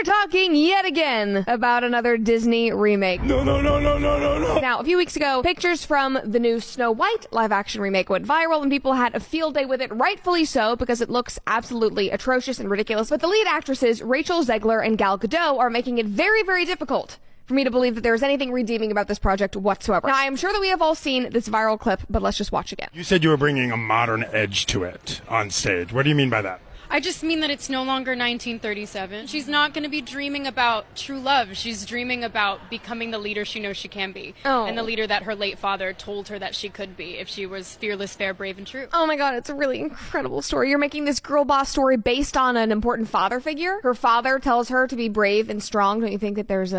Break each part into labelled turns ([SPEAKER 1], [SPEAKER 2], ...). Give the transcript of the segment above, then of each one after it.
[SPEAKER 1] talking yet again about another Disney remake.
[SPEAKER 2] No.
[SPEAKER 1] Now, a few weeks ago, pictures from the new Snow White live-action remake went viral, and people had a field day with it, rightfully so, because it looks absolutely atrocious and ridiculous. But the lead actresses, Rachel Zegler and Gal Gadot, are making it very, very difficult for me to believe that there is anything redeeming about this project whatsoever. Now, I am sure that we have all seen this viral clip, but let's just watch again.
[SPEAKER 2] You said you were bringing a modern edge to it on stage. What do you mean by that?
[SPEAKER 3] I just mean that it's no longer 1937. She's not going to be dreaming about true love. She's dreaming about becoming the leader she knows she can be.
[SPEAKER 1] Oh.
[SPEAKER 3] And the leader that her late father told her that she could be if she was fearless, fair, brave, and true.
[SPEAKER 1] Oh my god, it's a really incredible story. You're making this girl boss story based on an important father figure. Her father tells her to be brave and strong. Don't you think that there's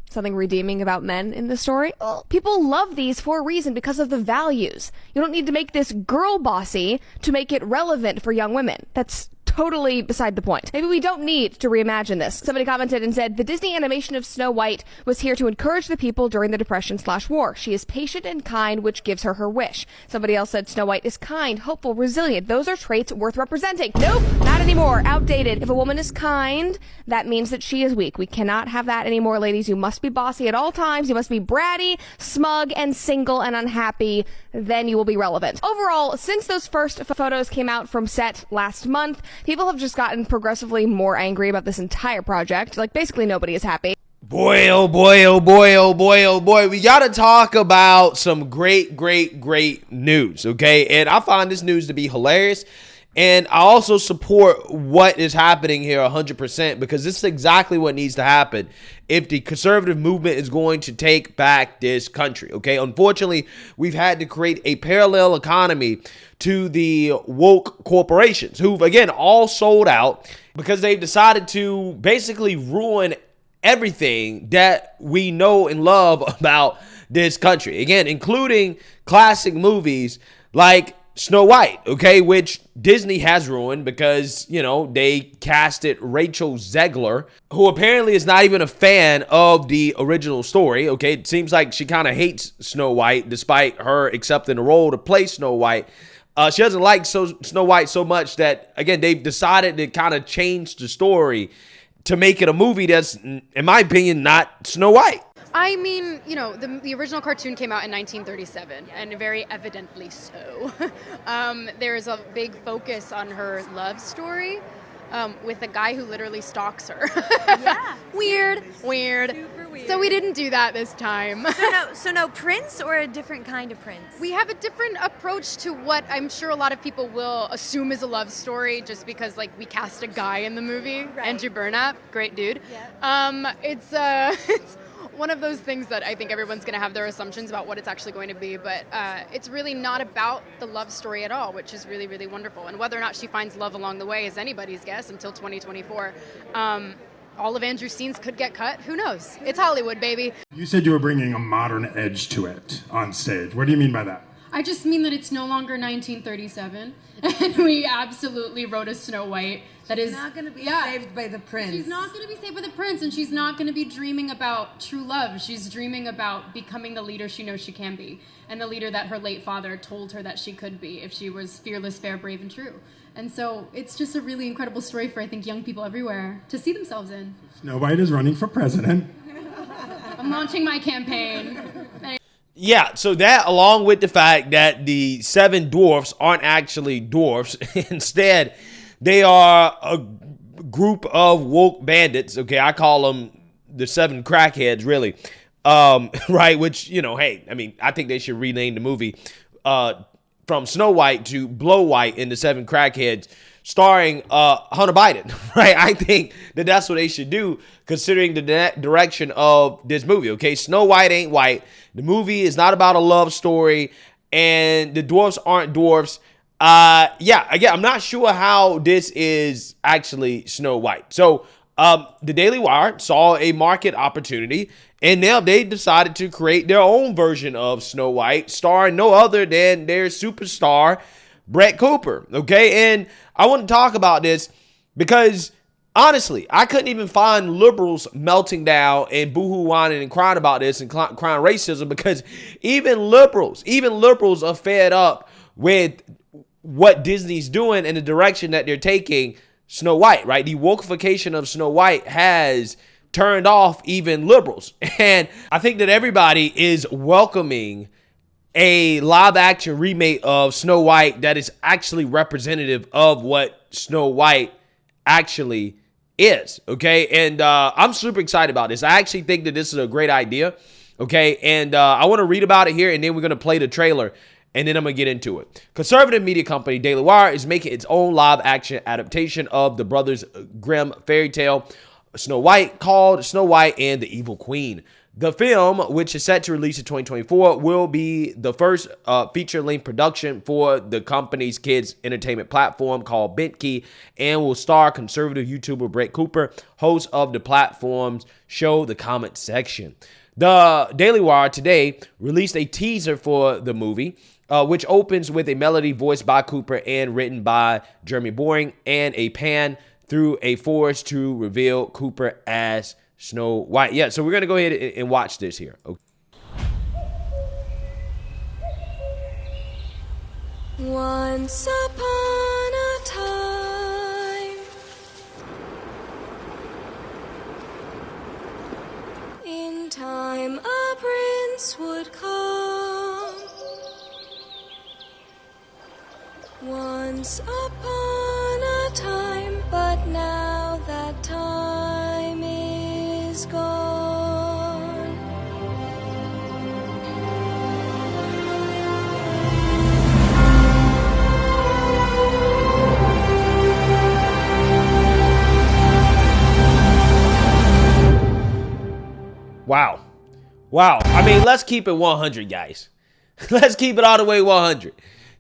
[SPEAKER 1] something redeeming about men in the story? Well, people love these for a reason, because of the values. You don't need to make this girl bossy to make it relevant for young women. That's totally beside the point. Maybe we don't need to reimagine this. Somebody commented and said, the Disney animation of Snow White was here to encourage the people during the Depression/war. She is patient and kind, which gives her her wish. Somebody else said Snow White is kind, hopeful, resilient. Those are traits worth representing. Nope, not anymore. Outdated. If a woman is kind, that means that she is weak. We cannot have that anymore, ladies. You must be bossy at all times. You must be bratty, smug, and single and unhappy. Then you will be relevant. Overall, since those first photos came out from set last month, people have just gotten progressively more angry about this entire project. Like, basically nobody is happy.
[SPEAKER 4] Boy, oh boy, oh boy, oh boy, oh boy. We got to talk about some great news, okay? And I find this news to be hilarious. And I also support what is happening here 100%, because this is exactly what needs to happen if the conservative movement is going to take back this country, okay? Unfortunately, we've had to create a parallel economy to the woke corporations who've, again, all sold out because they've decided to basically ruin everything that we know and love about this country. Again, including classic movies like Snow White, okay, which Disney has ruined because, they casted Rachel Zegler, who apparently is not even a fan of the original story, okay? It seems like she kind of hates Snow White despite her accepting the role to play Snow White. She doesn't like Snow White so much that, again, they've decided to kind of change the story to make it a movie that's, in my opinion, not Snow White.
[SPEAKER 3] I mean, the original cartoon came out in 1937, and very evidently so. There's a big focus on her love story with a guy who literally stalks her.
[SPEAKER 5] Yeah.
[SPEAKER 3] Weird.
[SPEAKER 5] Super weird.
[SPEAKER 3] So we didn't do that this time.
[SPEAKER 5] So no prince, or a different kind of prince?
[SPEAKER 3] We have a different approach to what I'm sure a lot of people will assume is a love story, just because we cast a guy in the movie.
[SPEAKER 5] Right.
[SPEAKER 3] Andrew Burnap, great dude.
[SPEAKER 5] Yeah.
[SPEAKER 3] It's one of those things that I think everyone's going to have their assumptions about what it's actually going to be, but it's really not about the love story at all, which is really, really wonderful. And whether or not she finds love along the way is anybody's guess until 2024. All of Andrew's scenes could get cut. Who knows? It's Hollywood, baby.
[SPEAKER 2] You said you were bringing a modern edge to it on stage. What do you mean by that?
[SPEAKER 3] I just mean that it's no longer 1937, and we absolutely wrote a Snow White that is
[SPEAKER 6] not going to be saved by the prince.
[SPEAKER 3] She's not going to be saved by the prince, and she's not going to be dreaming about true love. She's dreaming about becoming the leader she knows she can be, and the leader that her late father told her that she could be if she was fearless, fair, brave, and true. And so it's just a really incredible story for, I think, young people everywhere to see themselves in.
[SPEAKER 2] Snow White is running for president.
[SPEAKER 3] I'm launching my campaign.
[SPEAKER 4] Yeah, so that, along with the fact that the 7 dwarfs aren't actually dwarfs, instead, they are a group of woke bandits. Okay, I call them the 7 crackheads, really. Right, which, hey, I mean, I think they should rename the movie from Snow White to Blow White in the 7 crackheads, starring Hunter Biden, right? I think that that's what they should do, considering the direction of this movie, okay? Snow White ain't white. The movie is not about a love story, and the dwarfs aren't dwarfs. Yeah, again, I'm not sure how this is actually Snow White. So the Daily Wire saw a market opportunity, and now they decided to create their own version of Snow White, starring no other than their superstar, Brett Cooper, okay? And I want to talk about this because, honestly, I couldn't even find liberals melting down and boohoo whining and crying about this and crying racism, because even liberals are fed up with what Disney's doing and the direction that they're taking Snow White, right? The wokeification of Snow White has turned off even liberals. And I think that everybody is welcoming a live action remake of Snow White that is actually representative of what Snow White actually is. Okay. And I'm super excited about this. I actually think that this is a great idea. Okay. And I want to read about it here, and then we're going to play the trailer, and then I'm going to get into it. Conservative media company Daily Wire is making its own live action adaptation of the Brothers Grimm fairy tale Snow White, called Snow White and the Evil Queen. The film, which is set to release in 2024, will be the first feature-length production for the company's kids' entertainment platform called Bentkey, and will star conservative YouTuber Brett Cooper, host of the platform's show The Comment Section. The Daily Wire today released a teaser for the movie, which opens with a melody voiced by Cooper and written by Jeremy Boring, and a pan through a forest to reveal Cooper as Snow White. Yeah, so we're going to go ahead and watch this here. Okay.
[SPEAKER 7] Once upon a time, in time a prince would come. Once upon a time, but now that time is gone.
[SPEAKER 4] Wow. Wow. I mean, let's keep it 100, guys. Let's keep it all the way 100.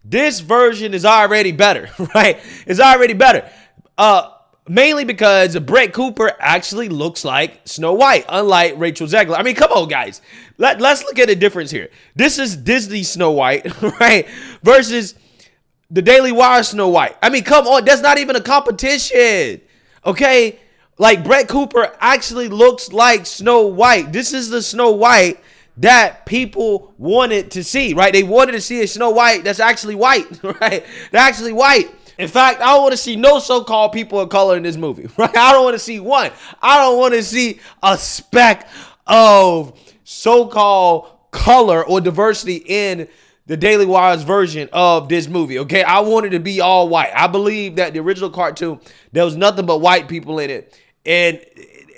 [SPEAKER 4] This version is already better, right? It's already better. Mainly because Brett Cooper actually looks like Snow White, unlike Rachel Zegler. I mean, come on, guys. Let's look at the difference here. This is Disney Snow White, right? Versus the Daily Wire Snow White. I mean, come on. That's not even a competition, okay? Like, Brett Cooper actually looks like Snow White. This is the Snow White that people wanted to see, right? They wanted to see a Snow White that's actually white, right? They're actually white. In fact, I don't want to see no so-called people of color in this movie, right? I don't want to see one. I don't want to see a speck of so-called color or diversity in the Daily Wire's version of this movie, okay? I want it to be all white. I believe that the original cartoon, there was nothing but white people in it, and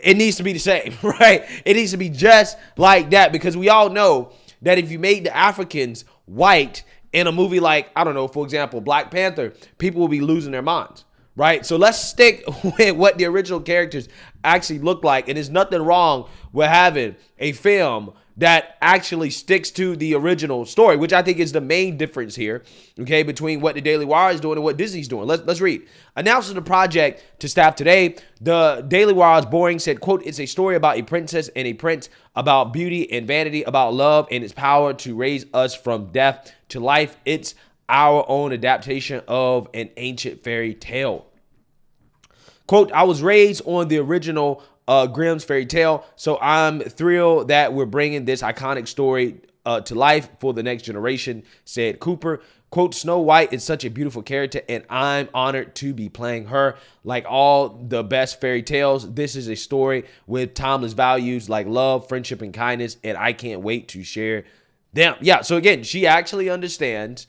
[SPEAKER 4] it needs to be the same, right? It needs to be just like that, because we all know that if you made the Africans white in a movie like, I don't know, for example, Black Panther, people will be losing their minds, right? So let's stick with what the original characters actually look like. And there's nothing wrong with having a film that actually sticks to the original story, which I think is the main difference here, okay, between what the Daily Wire is doing and what Disney's doing. Let's read. Announcing the project to staff today, the Daily Wire's Boring said, quote, "It's a story about a princess and a prince, about beauty and vanity, about love and its power to raise us from death to life. It's our own adaptation of an ancient fairy tale." Quote, "I was raised on the original Grimm's fairy tale, so I'm thrilled that we're bringing this iconic story to life for the next generation," said Cooper. Quote, "Snow White is such a beautiful character, and I'm honored to be playing her. Like all the best fairy tales, this is a story with timeless values like love, friendship, and kindness, and I can't wait to share them." Yeah, so again, she actually understands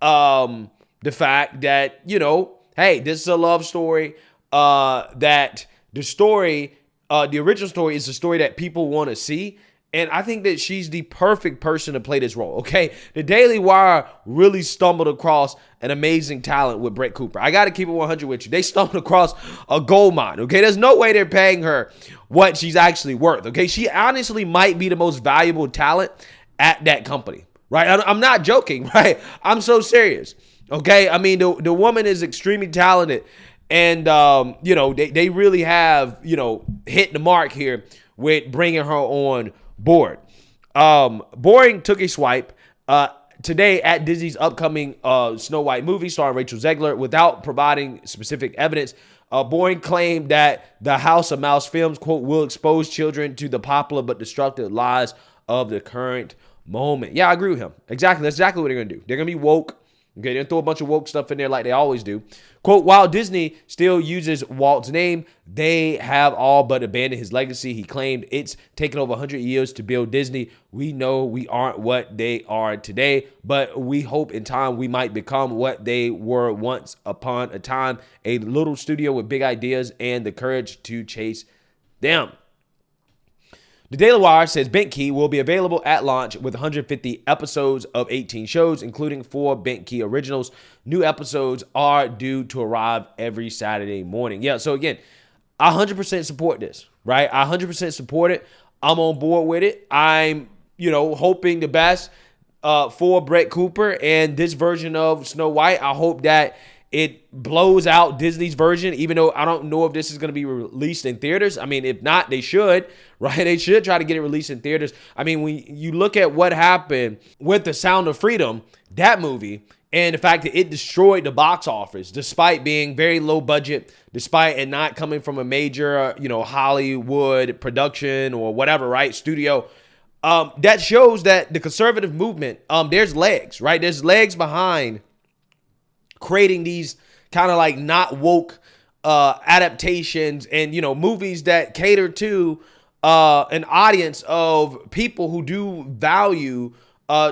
[SPEAKER 4] the fact that, you know, hey, this is a love story, that the story, the original story is the story that people want to see. And I think that she's the perfect person to play this role, okay? The Daily Wire really stumbled across an amazing talent with Brett Cooper. I got to keep it 100 with you. They stumbled across a gold mine, okay? There's no way they're paying her what she's actually worth, okay? She honestly might be the most valuable talent at that company, right? I'm not joking, right? I'm so serious, okay? I mean, the woman is extremely talented. And, you know, they really have, you know, hit the mark here with bringing her on board. Boring took a swipe today at Disney's upcoming Snow White movie starring Rachel Zegler without providing specific evidence. Boring claimed that the House of Mouse films, quote, "will expose children to the popular but destructive lies of the current moment." Yeah, I agree with him. Exactly. That's exactly what they're going to do. They're going to be woke. Okay, they throw a bunch of woke stuff in there like they always do. Quote, while Disney still uses Walt's name, they have all but abandoned his legacy. He claimed it's taken over 100 years to build Disney. We know we aren't what they are today, but we hope in time we might become what they were once upon a time, a little studio with big ideas and the courage to chase them. The Daily Wire says BentKey will be available at launch with 150 episodes of 18 shows, including 4 BentKey originals. New episodes are due to arrive every Saturday morning. Yeah, so again, I 100% support this, right? I 100% support it. I'm on board with it. I'm, hoping the best for Brett Cooper and this version of Snow White. I hope that it blows out Disney's version, even though I don't know if this is going to be released in theaters. I mean, if not, they should, right? They should try to get it released in theaters. I mean, when you look at what happened with The Sound of Freedom, that movie, and the fact that it destroyed the box office, despite being very low budget, despite it not coming from a major, Hollywood production or whatever, right? Studio. That shows that the conservative movement, there's legs, right? There's legs behind creating these kind of like not woke adaptations and, movies that cater to an audience of people who do value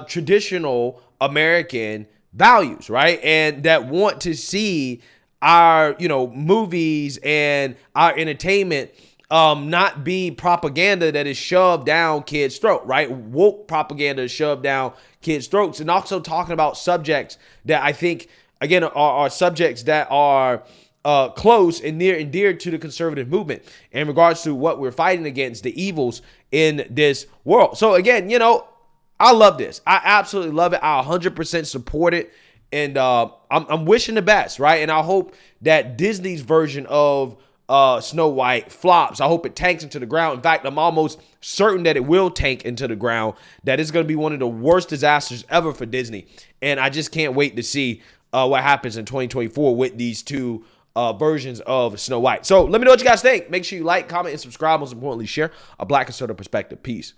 [SPEAKER 4] traditional American values, right? And that want to see our, movies and our entertainment not be propaganda that is shoved down kids' throat, right? Woke propaganda is shoved down kids' throats, and also talking about subjects that I think, again, are subjects that are close and near and dear to the conservative movement in regards to what we're fighting against, the evils in this world. So again, I love this. I absolutely love it. I 100% support it. And I'm wishing the best, right? And I hope that Disney's version of Snow White flops. I hope it tanks into the ground. In fact, I'm almost certain that it will tank into the ground, that it's going to be one of the worst disasters ever for Disney. And I just can't wait to see what happens in 2024 with these two versions of Snow White. So let me know what you guys think. Make sure you like, comment, and subscribe. Most importantly, share a Black conservative perspective. Peace.